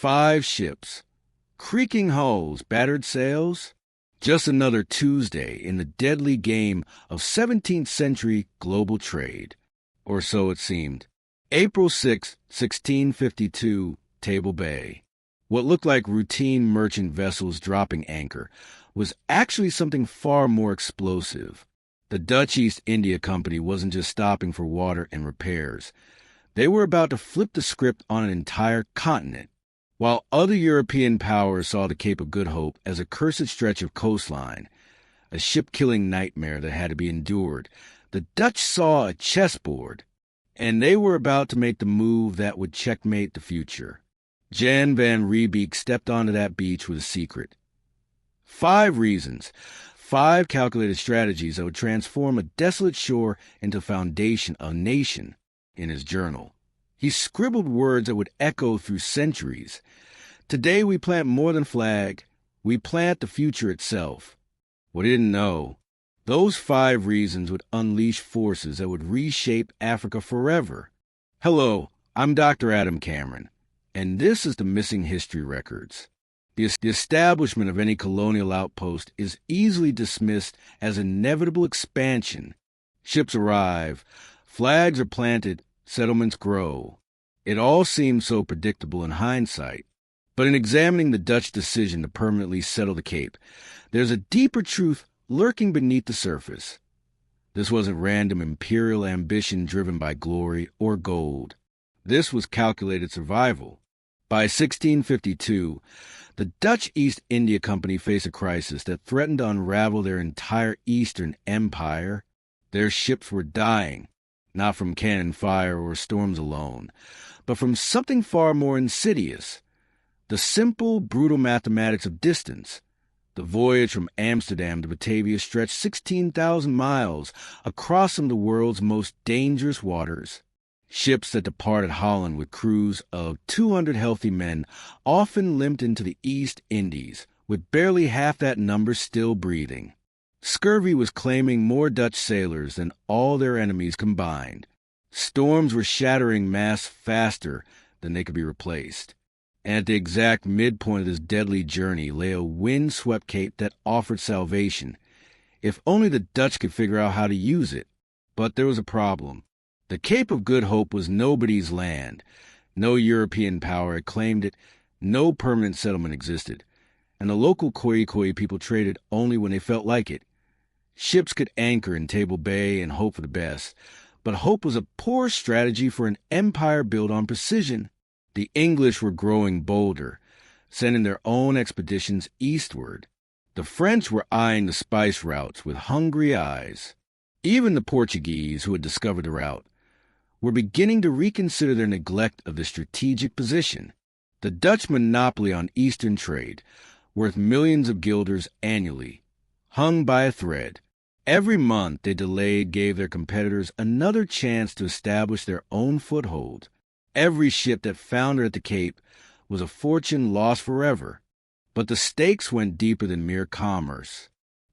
5 ships, creaking hulls, battered sails. Just another Tuesday in the deadly game of 17th century global trade. Or so it seemed. April 6, 1652, Table Bay. What looked like routine merchant vessels dropping anchor was actually something far more explosive. The Dutch East India Company wasn't just stopping for water and repairs. They were about to flip the script on an entire continent. While other European powers saw the Cape of Good Hope as a cursed stretch of coastline, a ship-killing nightmare that had to be endured, the Dutch saw a chessboard, and they were about to make the move that would checkmate the future. Jan van Riebeek stepped onto that beach with a secret. 5 reasons, 5 calculated strategies that would transform a desolate shore into the foundation of a nation in his journal. He scribbled words that would echo through centuries. Today we plant more than flag. We plant the future itself. What he didn't know, those 5 reasons would unleash forces that would reshape Africa forever. Hello, I'm Dr. Adam Cameron, and this is the Missing History Records. The establishment of any colonial outpost is easily dismissed as inevitable expansion. Ships arrive, flags are planted, settlements grow. It all seems so predictable in hindsight. But in examining the Dutch decision to permanently settle the Cape, there's a deeper truth lurking beneath the surface. This wasn't random imperial ambition driven by glory or gold. This was calculated survival. By 1652, the Dutch East India Company faced a crisis that threatened to unravel their entire Eastern Empire. Their ships were dying. Not from cannon fire or storms alone, but from something far more insidious. The simple, brutal mathematics of distance. The voyage from Amsterdam to Batavia stretched 16,000 miles across some of the world's most dangerous waters. Ships that departed Holland with crews of 200 healthy men often limped into the East Indies, with barely half that number still breathing. Scurvy was claiming more Dutch sailors than all their enemies combined. Storms were shattering masts faster than they could be replaced. And at the exact midpoint of this deadly journey lay a wind-swept cape that offered salvation, if only the Dutch could figure out how to use it. But there was a problem. The Cape of Good Hope was nobody's land. No European power had claimed it, no permanent settlement existed, and the local Khoikhoi people traded only when they felt like it. Ships could anchor in Table Bay and hope for the best, but hope was a poor strategy for an empire built on precision. The English were growing bolder, sending their own expeditions eastward. The French were eyeing the spice routes with hungry eyes. Even the Portuguese, who had discovered the route, were beginning to reconsider their neglect of the strategic position. The Dutch monopoly on eastern trade, worth millions of guilders annually, hung by a thread. Every month they delayed gave their competitors another chance to establish their own foothold. Every ship that foundered at the Cape was a fortune lost forever. But the stakes went deeper than mere commerce.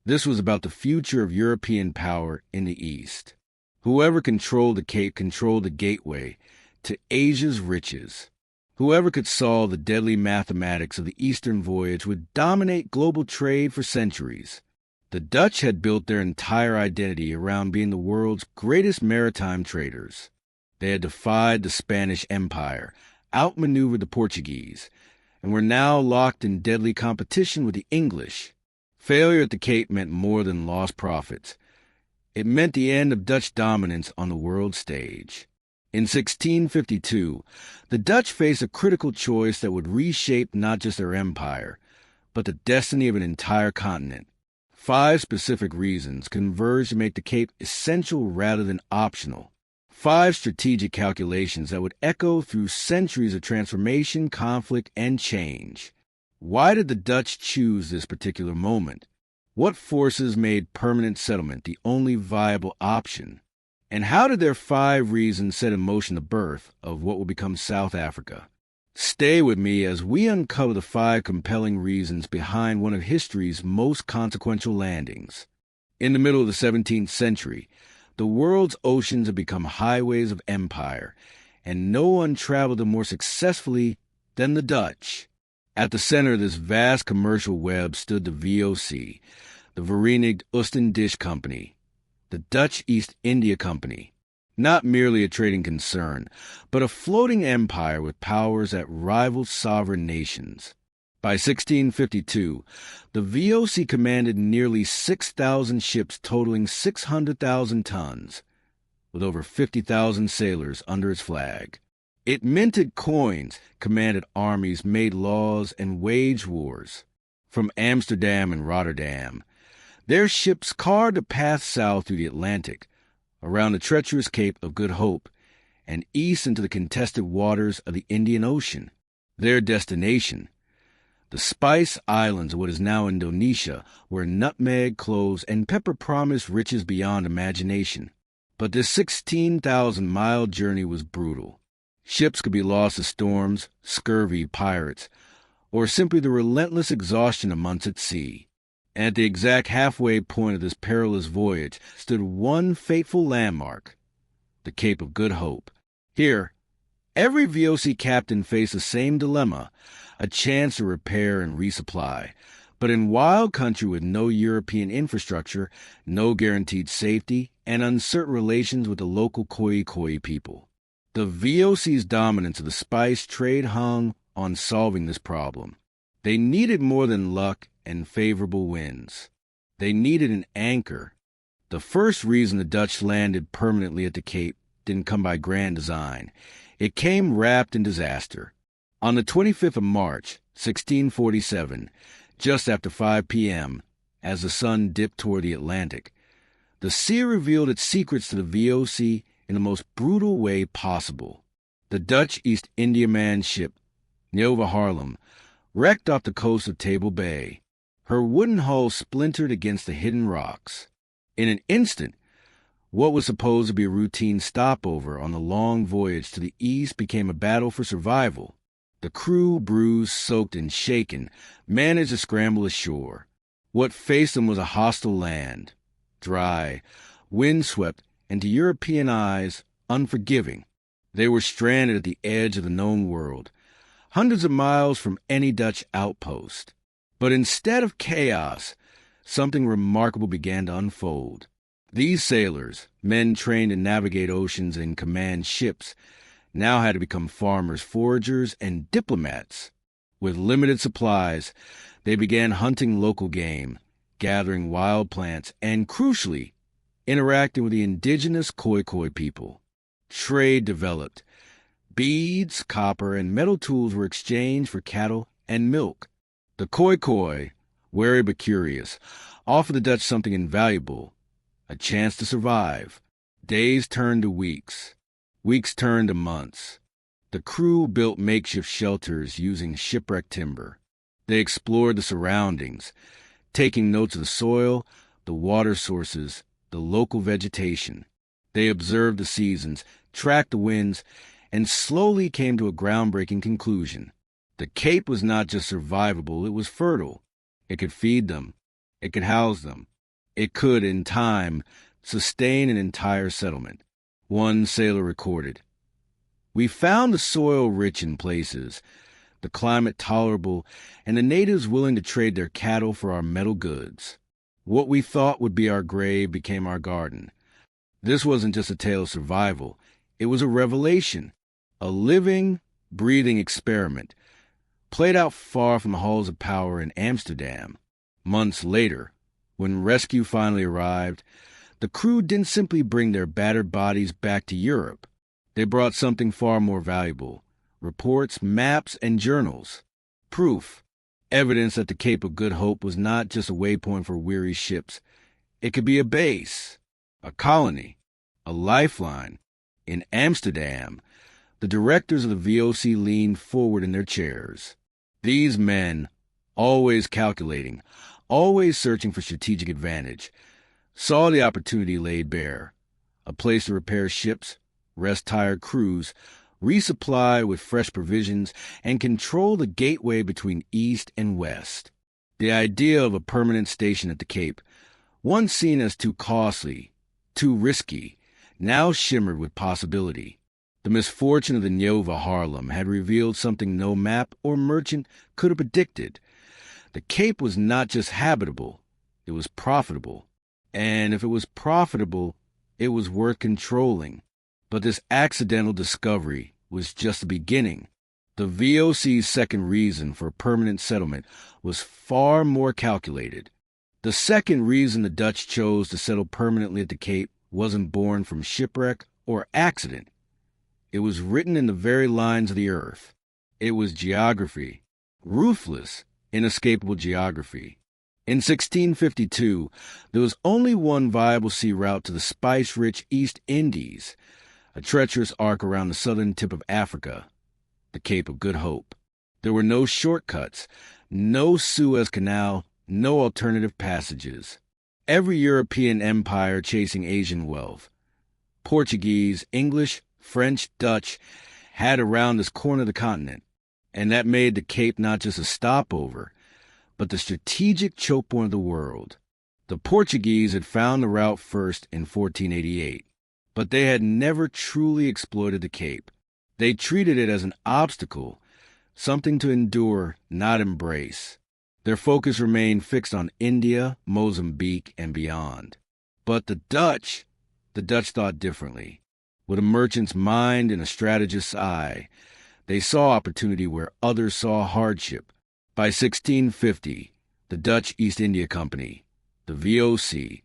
This was about the future of European power in the East. Whoever controlled the Cape controlled the gateway to Asia's riches. Whoever could solve the deadly mathematics of the Eastern voyage would dominate global trade for centuries. The Dutch had built their entire identity around being the world's greatest maritime traders. They had defied the Spanish Empire, outmaneuvered the Portuguese, and were now locked in deadly competition with the English. Failure at the Cape meant more than lost profits. It meant the end of Dutch dominance on the world stage. In 1652, the Dutch faced a critical choice that would reshape not just their empire, but the destiny of an entire continent. 5 specific reasons converged to make the Cape essential rather than optional. 5 strategic calculations that would echo through centuries of transformation, conflict, and change. Why did the Dutch choose this particular moment? What forces made permanent settlement the only viable option? And how did their 5 reasons set in motion the birth of what will become South Africa? Stay with me as we uncover the 5 compelling reasons behind one of history's most consequential landings. In the middle of the 17th century, the world's oceans had become highways of empire, and no one traveled them more successfully then the Dutch. At the center of this vast commercial web stood the VOC, the Verenigd Oostendisch Company, the Dutch East India Company, not merely a trading concern, but a floating empire with powers that rivaled sovereign nations. By 1652, the VOC commanded nearly 6,000 ships totaling 600,000 tons, with over 50,000 sailors under its flag. It minted coins, commanded armies, made laws, and waged wars. From Amsterdam and Rotterdam, their ships carved a path south through the Atlantic, around the treacherous Cape of Good Hope, and east into the contested waters of the Indian Ocean. Their destination, the Spice Islands of what is now Indonesia, where nutmeg, cloves, and pepper promised riches beyond imagination. But this 16,000-mile journey was brutal. Ships could be lost to storms, scurvy, pirates, or simply the relentless exhaustion of months at sea. And at the exact halfway point of this perilous voyage stood one fateful landmark, the Cape of Good Hope. Here, every VOC captain faced the same dilemma, a chance to repair and resupply, but in wild country with no European infrastructure, no guaranteed safety, and uncertain relations with the local Khoi people. The VOC's dominance of the spice trade hung on solving this problem. They needed more than luck and favorable winds. They needed an anchor. The first reason the Dutch landed permanently at the Cape didn't come by grand design. It came wrapped in disaster. On the 25th of March, 1647, just after 5 p.m., as the sun dipped toward the Atlantic, the sea revealed its secrets to the VOC in the most brutal way possible. The Dutch East Indiaman ship, Nova Harlem, wrecked off the coast of Table Bay. Her wooden hull splintered against the hidden rocks. In an instant, what was supposed to be a routine stopover on the long voyage to the east became a battle for survival. The crew, bruised, soaked, and shaken, managed to scramble ashore. What faced them was a hostile land, dry, windswept, and to European eyes, unforgiving. They were stranded at the edge of the known world, hundreds of miles from any Dutch outpost. But instead of chaos, something remarkable began to unfold. These sailors, men trained to navigate oceans and command ships, now had to become farmers, foragers, and diplomats. With limited supplies, they began hunting local game, gathering wild plants, and, crucially, interacting with the indigenous Khoi people. Trade developed. Beads, copper, and metal tools were exchanged for cattle and milk. The Khoi, wary but curious, offered the Dutch something invaluable, a chance to survive. Days turned to weeks. Weeks turned to months. The crew built makeshift shelters using shipwreck timber. They explored the surroundings, taking notes of the soil, the water sources, the local vegetation. They observed the seasons, tracked the winds, and slowly came to a groundbreaking conclusion. The Cape was not just survivable, it was fertile. It could feed them. It could house them. It could, in time, sustain an entire settlement. One sailor recorded, "We found the soil rich in places, the climate tolerable, and the natives willing to trade their cattle for our metal goods. What we thought would be our grave became our garden." This wasn't just a tale of survival. It was a revelation, a living, breathing experiment, played out far from the halls of power in Amsterdam. Months later, when rescue finally arrived, the crew didn't simply bring their battered bodies back to Europe. They brought something far more valuable: reports, maps, and journals. Proof, evidence that the Cape of Good Hope was not just a waypoint for weary ships. It could be a base, a colony, a lifeline. In Amsterdam, the directors of the VOC leaned forward in their chairs. These men, always calculating, always searching for strategic advantage, saw the opportunity laid bare, a place to repair ships, rest tired crews, resupply with fresh provisions, and control the gateway between East and West. The idea of a permanent station at the Cape, once seen as too costly, too risky, now shimmered with possibility. The misfortune of the Nova Harlem had revealed something no map or merchant could have predicted. The Cape was not just habitable, it was profitable. And if it was profitable, it was worth controlling. But this accidental discovery was just the beginning. The VOC's second reason for permanent settlement was far more calculated. The second reason the Dutch chose to settle permanently at the Cape wasn't born from shipwreck or accident. It was written in the very lines of the earth. It was geography, ruthless, inescapable geography. In 1652, there was only one viable sea route to the spice-rich East Indies, a treacherous arc around the southern tip of Africa, the Cape of Good Hope. There were no shortcuts, no Suez Canal, no alternative passages. Every European empire chasing Asian wealth, Portuguese, English, French, Dutch, had around this corner of the continent, and that made the Cape not just a stopover, but the strategic choke point of the world. The Portuguese had found the route first in 1488, but they had never truly exploited the Cape. They treated it as an obstacle, something to endure, not embrace. Their focus remained fixed on India, Mozambique, and beyond. But the Dutch thought differently. With a merchant's mind and a strategist's eye, they saw opportunity where others saw hardship. By 1650, the Dutch East India Company, the VOC,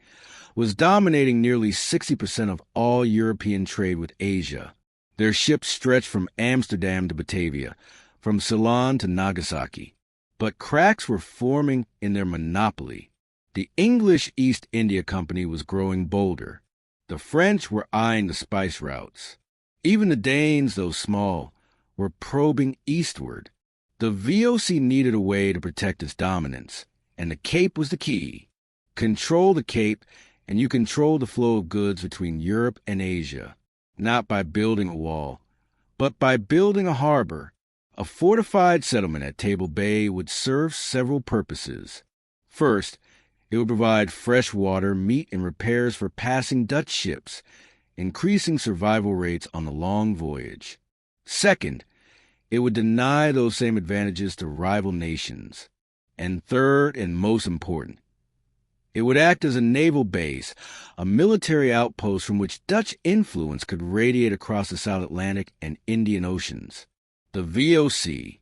was dominating nearly 60% of all European trade with Asia. Their ships stretched from Amsterdam to Batavia, from Ceylon to Nagasaki. But cracks were forming in their monopoly. The English East India Company was growing bolder. The French were eyeing the spice routes. Even the Danes, though small, were probing eastward. The VOC needed a way to protect its dominance, and the Cape was the key. Control the Cape, and you control the flow of goods between Europe and Asia, not by building a wall, but by building a harbor. A fortified settlement at Table Bay would serve several purposes. First, it would provide fresh water, meat, and repairs for passing Dutch ships, increasing survival rates on the long voyage. Second, it would deny those same advantages to rival nations. And third, and most important, it would act as a naval base, a military outpost from which Dutch influence could radiate across the South Atlantic and Indian Oceans. The VOC,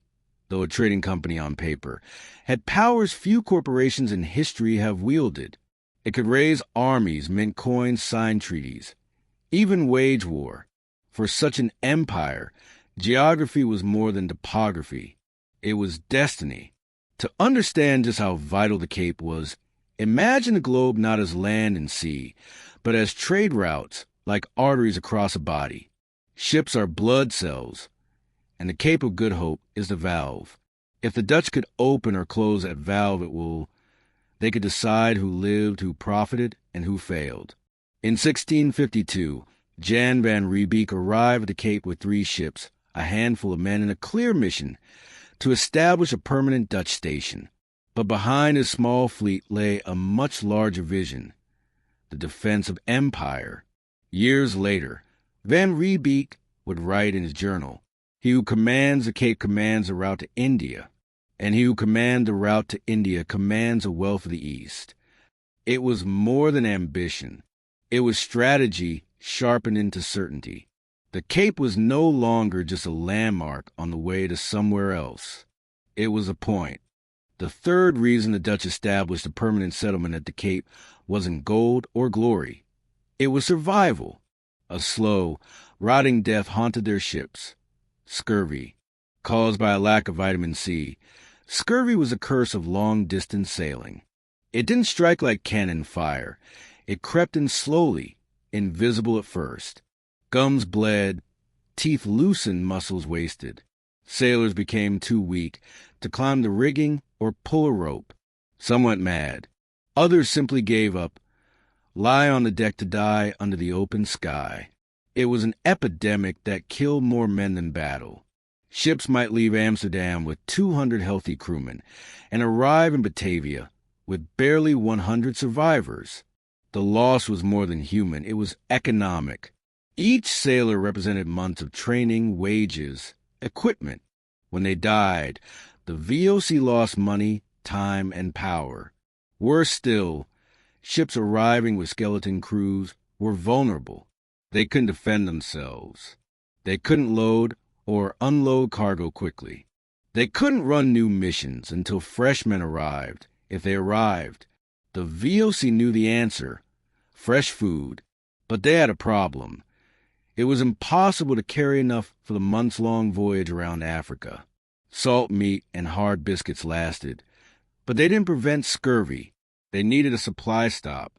though a trading company on paper, had powers few corporations in history have wielded. It could raise armies, mint coins, sign treaties, even wage war. For such an empire, geography was more than topography. It was destiny. To understand just how vital the Cape was, imagine the globe not as land and sea, but as trade routes, like arteries across a body. Ships are blood cells, and the Cape of Good Hope is the valve. If the Dutch could open or close that valve, they could decide who lived, who profited, and who failed. In 1652, Jan van Riebeek arrived at the Cape with 3 ships, a handful of men, and a clear mission to establish a permanent Dutch station. But behind his small fleet lay a much larger vision, the defense of empire. Years later, van Riebeek would write in his journal, "He who commands the Cape commands a route to India, and he who commands the route to India commands a wealth of the East." It was more than ambition. It was strategy sharpened into certainty. The Cape was no longer just a landmark on the way to somewhere else. It was a point. The third reason the Dutch established a permanent settlement at the Cape wasn't gold or glory. It was survival. A slow, rotting death haunted their ships. Scurvy, caused by a lack of vitamin C. Scurvy was a curse of long-distance sailing. It didn't strike like cannon fire. It crept in slowly, invisible at first. Gums bled, teeth loosened, muscles wasted. Sailors became too weak to climb the rigging or pull a rope. Some went mad. Others simply gave up, lie on the deck to die under the open sky. It was an epidemic that killed more men than battle. Ships might leave Amsterdam with 200 healthy crewmen and arrive in Batavia with barely 100 survivors. The loss was more than human. It was economic. Each sailor represented months of training, wages, equipment. When they died, the VOC lost money, time, and power. Worse still, ships arriving with skeleton crews were vulnerable. They couldn't defend themselves. They couldn't load or unload cargo quickly. They couldn't run new missions until freshmen arrived. If they arrived, the VOC knew the answer: fresh food. But they had a problem. It was impossible to carry enough for the months-long voyage around Africa. Salt meat and hard biscuits lasted, but they didn't prevent scurvy. They needed a supply stop,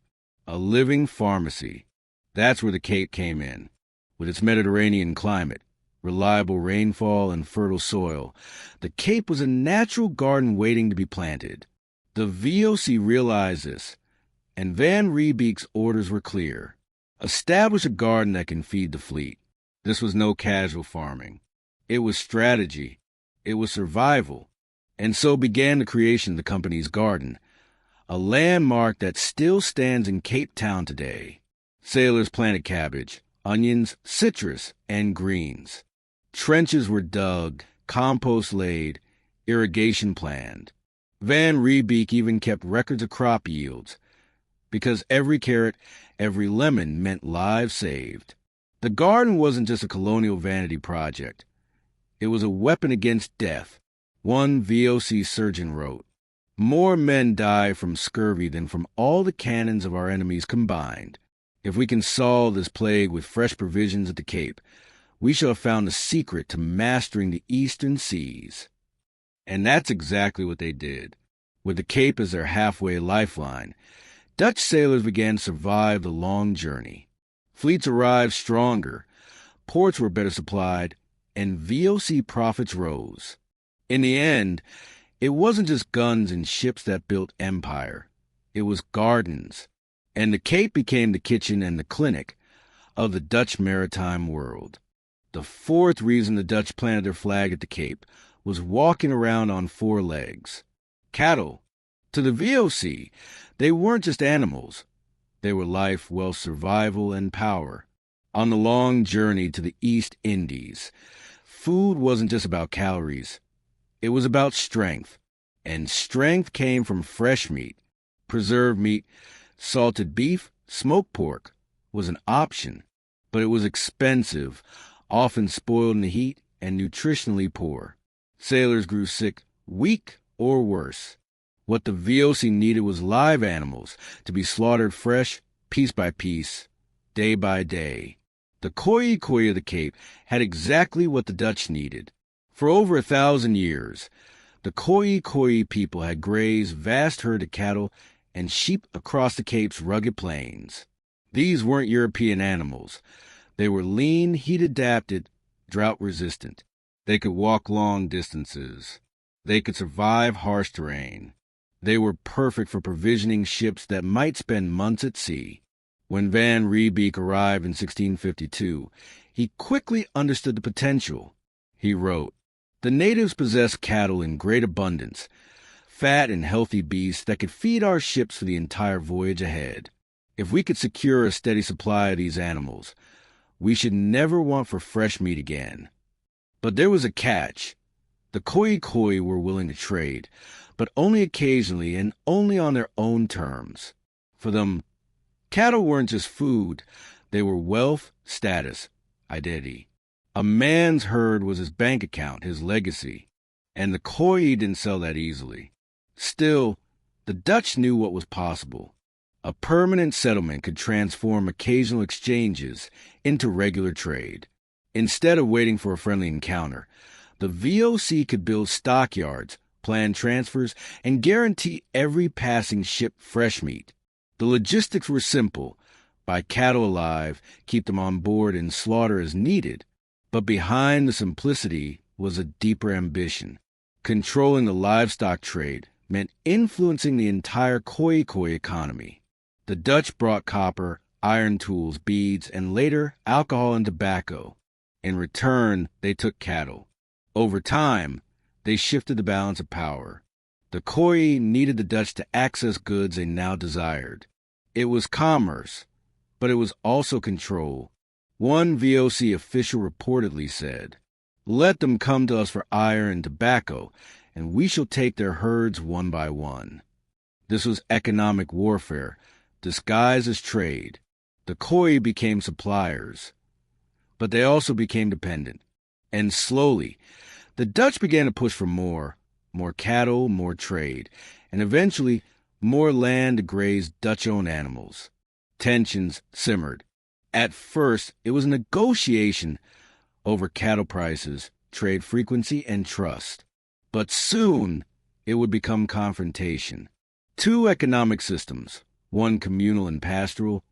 a living pharmacy. That's where the Cape came in. With its Mediterranean climate, reliable rainfall, and fertile soil, the Cape was a natural garden waiting to be planted. The VOC realized this, and Van Riebeek's orders were clear. Establish a garden that can feed the fleet. This was no casual farming. It was strategy. It was survival. And so began the creation of the company's garden, a landmark that still stands in Cape Town today. Sailors planted cabbage, onions, citrus, and greens. Trenches were dug, compost laid, irrigation planned. Van Riebeek even kept records of crop yields, because every carrot, every lemon meant lives saved. The garden wasn't just a colonial vanity project. It was a weapon against death. One VOC surgeon wrote, "More men die from scurvy than from all the cannons of our enemies combined. If we can solve this plague with fresh provisions at the Cape, we shall have found the secret to mastering the eastern seas." And that's exactly what they did. With the Cape as their halfway lifeline, Dutch sailors began to survive the long journey. Fleets arrived stronger, ports were better supplied, and VOC profits rose. In the end, it wasn't just guns and ships that built empire. It was gardens. And the Cape became the kitchen and the clinic of the Dutch maritime world. The fourth reason the Dutch planted their flag at the Cape was walking around on four legs. Cattle. To the VOC, they weren't just animals. They were life, wealth, survival, and power. On the long journey to the East Indies, food wasn't just about calories. It was about strength. And strength came from fresh meat. Preserved meat, salted beef, smoked pork was an option, but it was expensive, often spoiled in the heat, and nutritionally poor. Sailors grew sick, weak, or worse. What the VOC needed was live animals to be slaughtered fresh, piece by piece, day by day. The Khoi of the Cape had exactly what the Dutch needed. For over 1,000 years, the Khoi people had grazed vast herds of cattle and sheep across the Cape's rugged plains. These weren't European animals. They were lean, heat-adapted, drought-resistant. They could walk long distances. They could survive harsh terrain. They were perfect for provisioning ships that might spend months at sea. When Van Riebeek arrived in 1652, he quickly understood the potential. He wrote, "The natives possess cattle in great abundance, fat and healthy beasts that could feed our ships for the entire voyage ahead. If we could secure a steady supply of these animals, we should never want for fresh meat again." But there was a catch. The Khoi were willing to trade, but only occasionally and only on their own terms. For them, cattle weren't just food. They were wealth, status, identity. A man's herd was his bank account, his legacy. And the Khoi didn't sell that easily. Still, the Dutch knew what was possible. A permanent settlement could transform occasional exchanges into regular trade. Instead of waiting for a friendly encounter, the VOC could build stockyards, plan transfers, and guarantee every passing ship fresh meat. The logistics were simple: buy cattle alive, keep them on board, and slaughter as needed. But behind the simplicity was a deeper ambition. Controlling the livestock trade meant influencing the entire Khoi economy. The Dutch brought copper, iron tools, beads, and later alcohol and tobacco. In return, they took cattle. Over time, they shifted the balance of power. The Khoi needed the Dutch to access goods they now desired. It was commerce, but it was also control. One VOC official reportedly said, "Let them come to us for iron and tobacco, and we shall take their herds one by one." This was economic warfare, disguised as trade. The Khoi became suppliers, but they also became dependent. And slowly, the Dutch began to push for more cattle, more trade, and eventually more land to graze Dutch-owned animals. Tensions simmered. At first, it was a negotiation over cattle prices, trade frequency, and trust. But soon, it would become confrontation. Two economic systems, one communal and pastoral,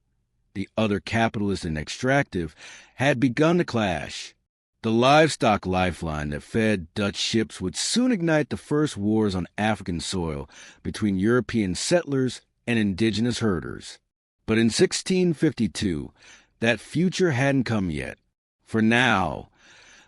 the other capitalist and extractive, had begun to clash. The livestock lifeline that fed Dutch ships would soon ignite the first wars on African soil between European settlers and indigenous herders. But in 1652, that future hadn't come yet. For now,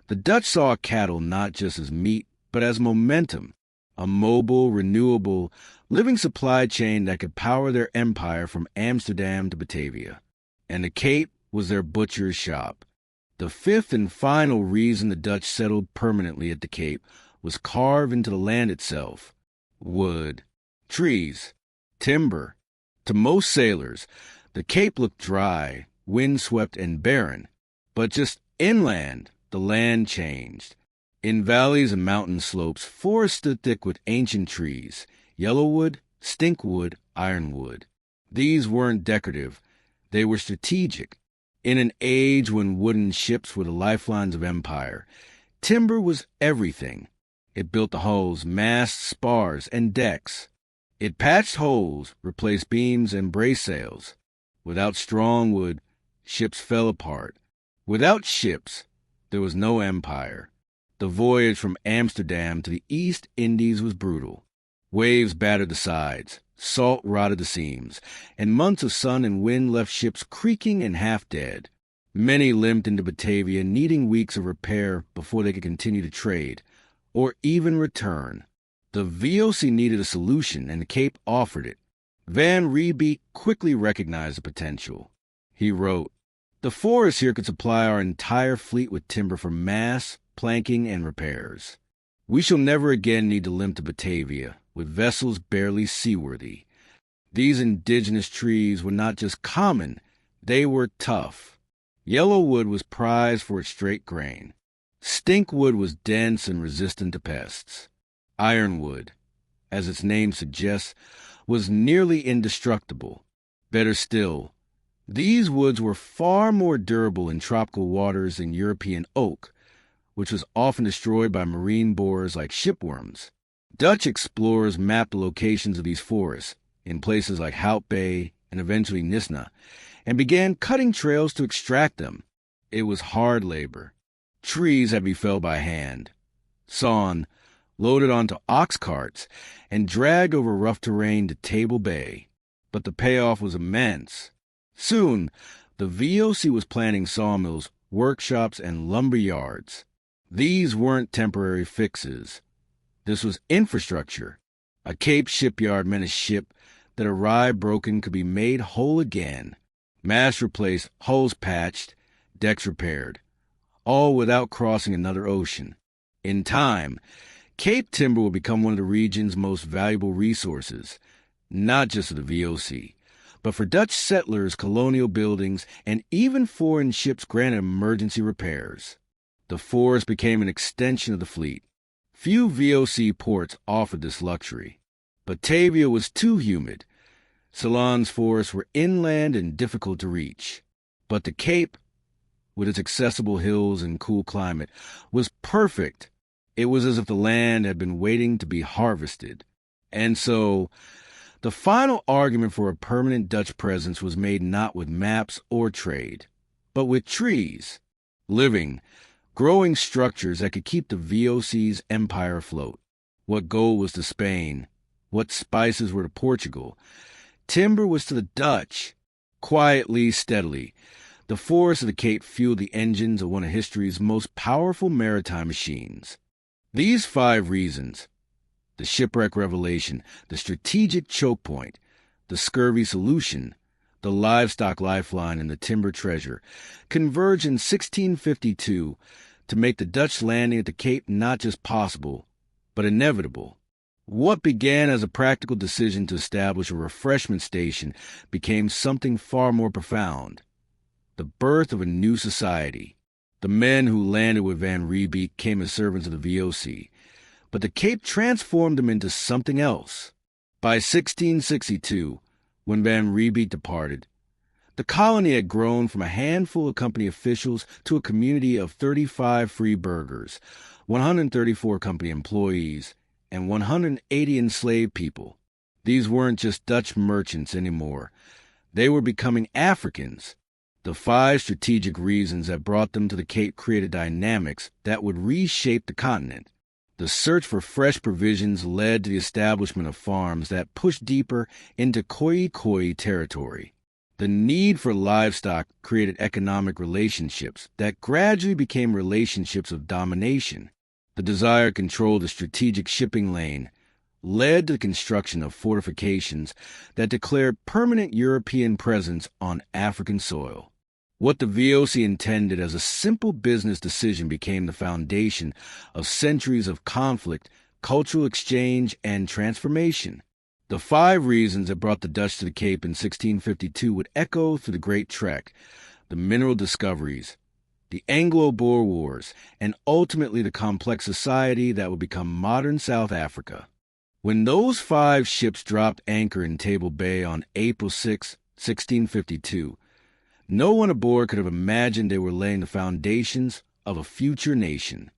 the Dutch saw cattle not just as meat, but as momentum, a mobile, renewable, living supply chain that could power their empire from Amsterdam to Batavia. And the Cape was their butcher's shop. The fifth and final reason the Dutch settled permanently at the Cape was carved into the land itself. Wood, trees, timber. To most sailors, the Cape looked dry, windswept, and barren. But just inland, the land changed. In valleys and mountain slopes, forests stood thick with ancient trees, yellowwood, stinkwood, ironwood. These weren't decorative. They were strategic. In an age when wooden ships were the lifelines of empire, timber was everything. It built the hulls, masts, spars, and decks. It patched holes, replaced beams, and braced sails. Without strong wood, ships fell apart. Without ships, there was no empire. The voyage from Amsterdam to the East Indies was brutal. Waves battered the sides, salt rotted the seams, and months of sun and wind left ships creaking and half dead. Many limped into Batavia, needing weeks of repair before they could continue to trade, or even return. The VOC needed a solution, and the Cape offered it. Van Riebeek quickly recognized the potential. He wrote, "The forest here could supply our entire fleet with timber for masts, planking, and repairs. We shall never again need to limp to Batavia, with vessels barely seaworthy. These indigenous trees were not just common, they were tough. Yellowwood was prized for its straight grain. Stinkwood was dense and resistant to pests. Ironwood, as its name suggests, was nearly indestructible. Better still, these woods were far more durable in tropical waters than European oak, which was often destroyed by marine borers like shipworms. Dutch explorers mapped the locations of these forests in places like Hout Bay and eventually Nisna, and began cutting trails to extract them. It was hard labor. Trees had to be felled by hand, sawn, loaded onto ox carts, and dragged over rough terrain to Table Bay. But the payoff was immense. Soon, the VOC was planning sawmills, workshops, and lumber yards. These weren't temporary fixes. This was infrastructure. A Cape shipyard meant a ship that arrived broken could be made whole again. Masts replaced, hulls patched, decks repaired, all without crossing another ocean. In time, Cape timber will become one of the region's most valuable resources, not just for the VOC, but for Dutch settlers, colonial buildings, and even foreign ships granted emergency repairs. The forest became an extension of the fleet. Few VOC ports offered this luxury. Batavia was too humid. Ceylon's forests were inland and difficult to reach. But the Cape, with its accessible hills and cool climate, was perfect. It was as if the land had been waiting to be harvested. And so, the final argument for a permanent Dutch presence was made not with maps or trade, but with trees, living, growing structures that could keep the VOC's empire afloat. What gold was to Spain, what spices were to Portugal, timber was to the Dutch. Quietly, steadily, the forests of the Cape fueled the engines of one of history's most powerful maritime machines. These 5 reasons, the shipwreck revelation, the strategic choke point, the scurvy solution, the livestock lifeline and the timber treasure, converged in 1652 to make the Dutch landing at the Cape not just possible, but inevitable. What began as a practical decision to establish a refreshment station became something far more profound: the birth of a new society. The men who landed with Van Riebeeck came as servants of the VOC, but the Cape transformed them into something else. By 1662, when Van Riebeeck departed, the colony had grown from a handful of company officials to a community of 35 free burghers, 134 company employees, and 180 enslaved people. These weren't just Dutch merchants anymore. They were becoming Africans. The 5 strategic reasons that brought them to the Cape created dynamics that would reshape the continent. The search for fresh provisions led to the establishment of farms that pushed deeper into Khoi territory. The need for livestock created economic relationships that gradually became relationships of domination. The desire to control the strategic shipping lane led to the construction of fortifications that declared permanent European presence on African soil. What the VOC intended as a simple business decision became the foundation of centuries of conflict, cultural exchange, and transformation. The 5 reasons that brought the Dutch to the Cape in 1652 would echo through the Great Trek: the mineral discoveries, the Anglo-Boer Wars, and ultimately the complex society that would become modern South Africa. When those 5 ships dropped anchor in Table Bay on April 6, 1652, no one aboard could have imagined they were laying the foundations of a future nation.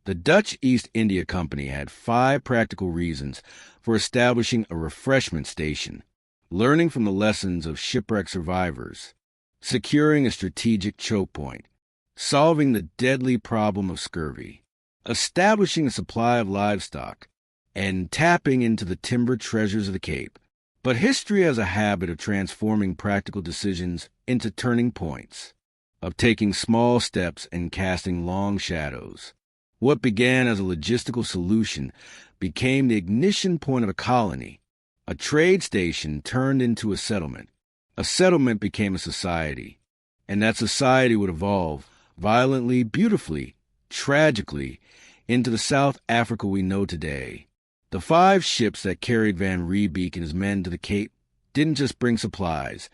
The Dutch East India Company had 5 practical reasons for establishing a refreshment station: learning from the lessons of shipwreck survivors, securing a strategic choke point, solving the deadly problem of scurvy, establishing a supply of livestock, and tapping into the timber treasures of the Cape. But history has a habit of transforming practical decisions into turning points, of taking small steps and casting long shadows. What began as a logistical solution became the ignition point of a colony. A trade station turned into a settlement. A settlement became a society. And that society would evolve violently, beautifully, tragically, into the South Africa we know today. The 5 ships that carried Van Riebeeck and his men to the Cape didn't just bring supplies.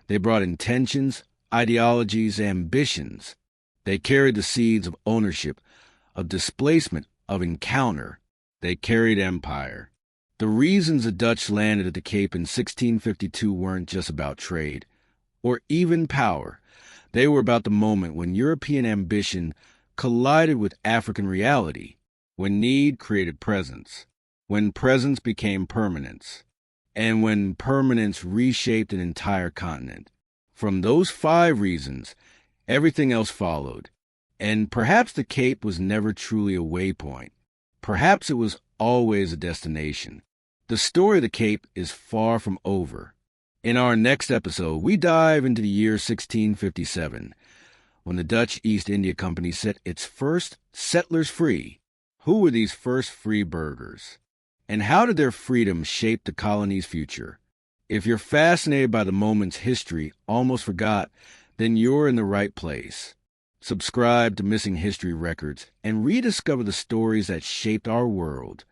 They brought intentions, ideologies, ambitions. They carried the seeds of ownership, of displacement, of encounter. They carried empire. The reasons the Dutch landed at the Cape in 1652 weren't just about trade, or even power. They were about the moment when European ambition collided with African reality, when need created presence, when presence became permanence, and when permanence reshaped an entire continent. From those 5 reasons, everything else followed. And perhaps the Cape was never truly a waypoint. Perhaps it was always a destination. The story of the Cape is far from over. In our next episode, we dive into the year 1657, when the Dutch East India Company set its first settlers free. Who were these first free burghers? And how did their freedom shape the colony's future? If you're fascinated by the moment's history almost forgot, then you're in the right place. Subscribe to Missing History Records and rediscover the stories that shaped our world.